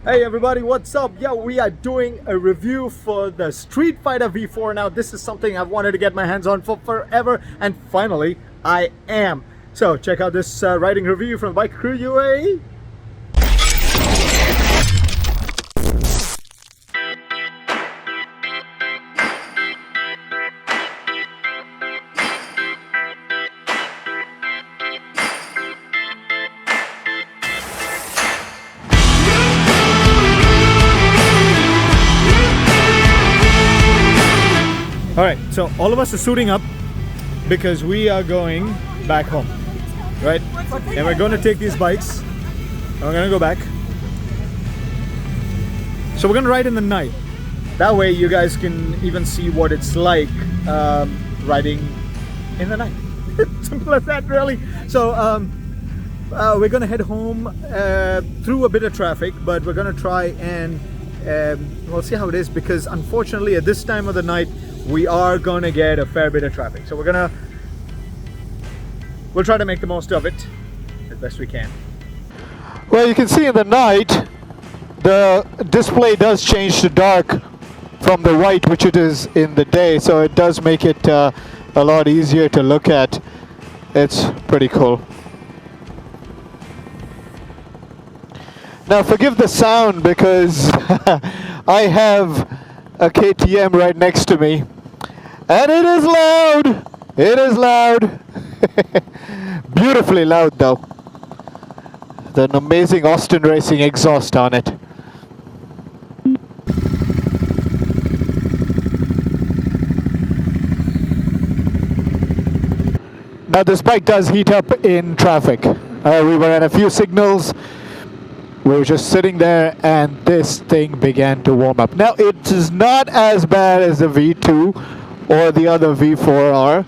Hey everybody, what's up? Yeah, we are doing a review for the Streetfighter V4. Now, this is something I've wanted to get my hands on for forever, and finally, I am. So, check out this riding review from Bike Crew UAE. Alright, so all of us are suiting up because we are going back home, right? And we're going to take these bikes and we're going to go back. So we're going to ride in the night. That way you guys can even see what it's like riding in the night. Simple as that, really. So we're going to head home through a bit of traffic, but we're going to try and we'll see how it is, because unfortunately at this time of the night we are going to get a fair bit of traffic. So we'll try to make the most of it as best we can. Well, you can see in the night the display does change to dark from the white which it is in the day, so it does make it a lot easier to look at. It's pretty cool. Now forgive the sound because I have a KTM right next to me, and it is loud. It is loud. Beautifully loud though. An amazing Austin Racing exhaust on it. Now this bike does heat up in traffic. We were at a few signals. We were just sitting there and this thing began to warm up. Now it is not as bad as the V2 or the other V4 are,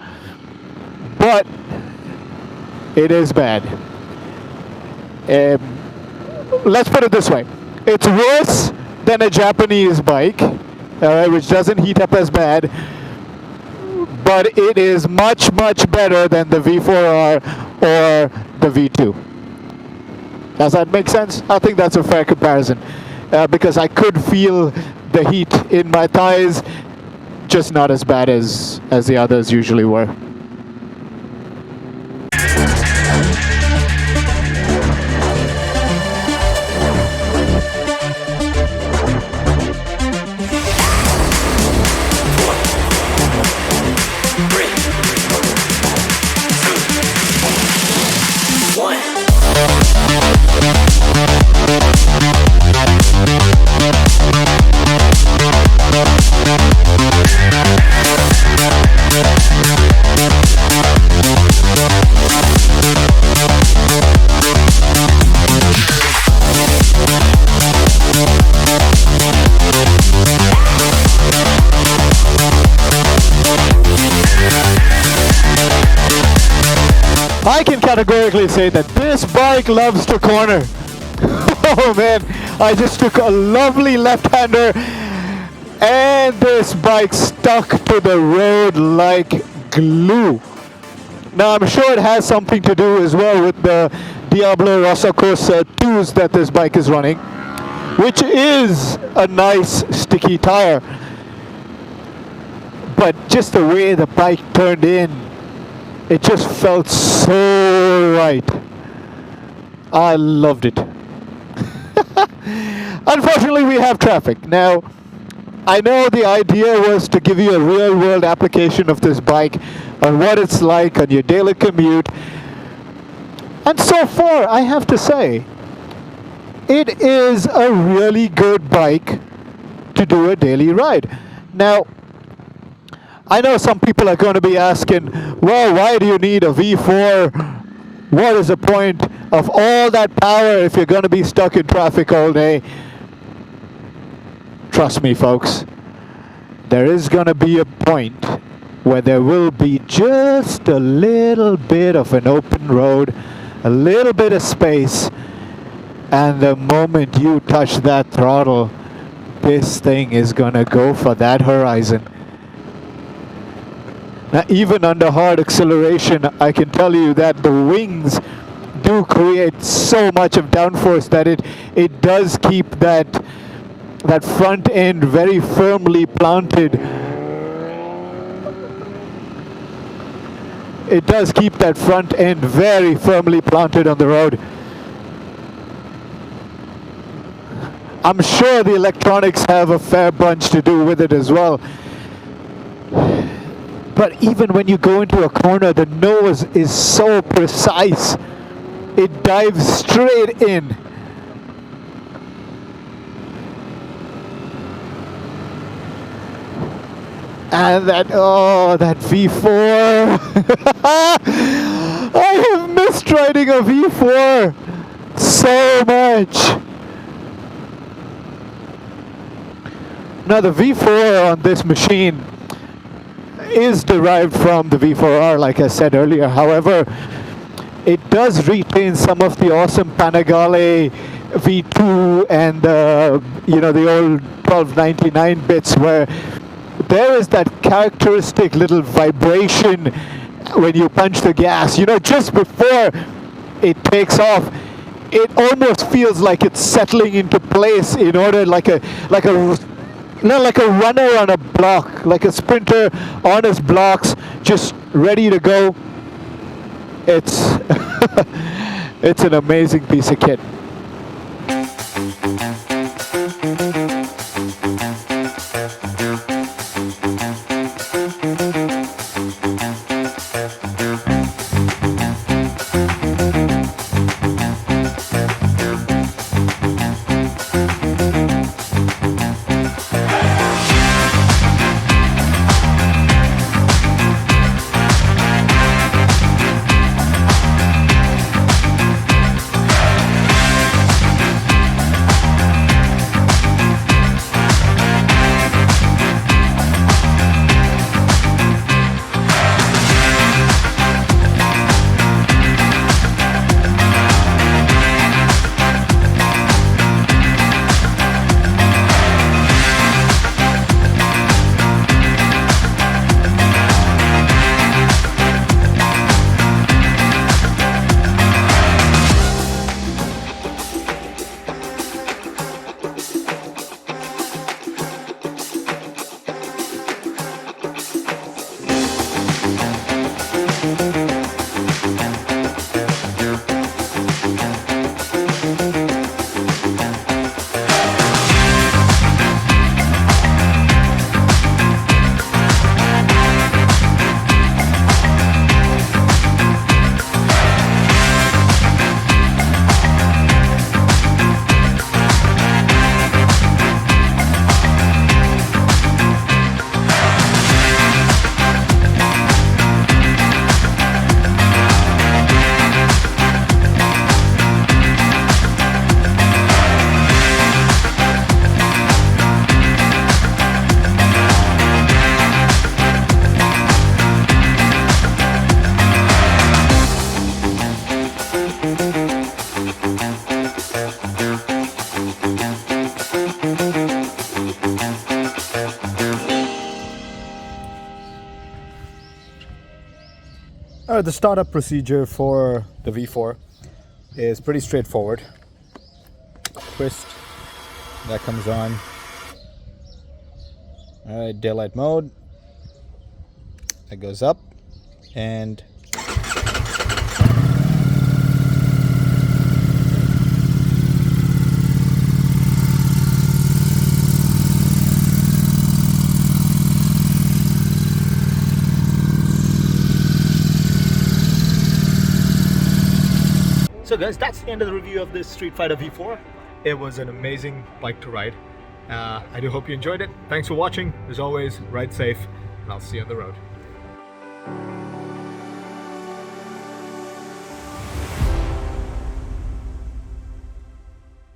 but it is bad. Let's put it this way. It's worse than a Japanese bike, which doesn't heat up as bad, but it is much, much better than the V4R or the V2. Does that make sense? I think that's a fair comparison, because I could feel the heat in my thighs, just not as bad as the others usually were. I can categorically say that this bike loves to corner. Oh man, I just took a lovely left-hander and this bike stuck to the road like glue. Now I'm sure it has something to do as well with the Diablo Rossa Corsa 2s that this bike is running, which is a nice sticky tire. But just the way the bike turned in, it just felt so right. I loved it. Unfortunately, we have traffic. Now, I know the idea was to give you a real-world application of this bike on what it's like on your daily commute. And so far, I have to say, it is a really good bike to do a daily ride. Now, I know some people are going to be asking, well, why do you need a V4? What is the point of all that power if you're going to be stuck in traffic all day? Trust me, folks, there is going to be a point where there will be just a little bit of an open road, a little bit of space, and the moment you touch that throttle, this thing is going to go for that horizon. Now, even under hard acceleration, I can tell you that the wings do create so much of downforce that it does keep that front end very firmly planted. It does keep that front end very firmly planted on the road. I'm sure the electronics have a fair bunch to do with it as well. But even when you go into a corner, the nose is so precise. It dives straight in. And that V4. I have missed riding a V4 so much. Now the V4 on this machine is derived from the V4R, like I said earlier. However, it does retain some of the awesome Panigale V2 and the old 1299 bits, where there is that characteristic little vibration when you punch the gas. Just before it takes off, it almost feels like it's settling into place in order, like a runner on a block, like a sprinter on his blocks, just ready to go. It's it's an amazing piece of kit. The startup procedure for the V4 is pretty straightforward. Twist, that comes on. Alright, daylight mode. That goes up, and so guys, that's the end of the review of this Streetfighter V4. It was an amazing bike to ride. I do hope you enjoyed it. Thanks for watching. As always, ride safe, and I'll see you on the road.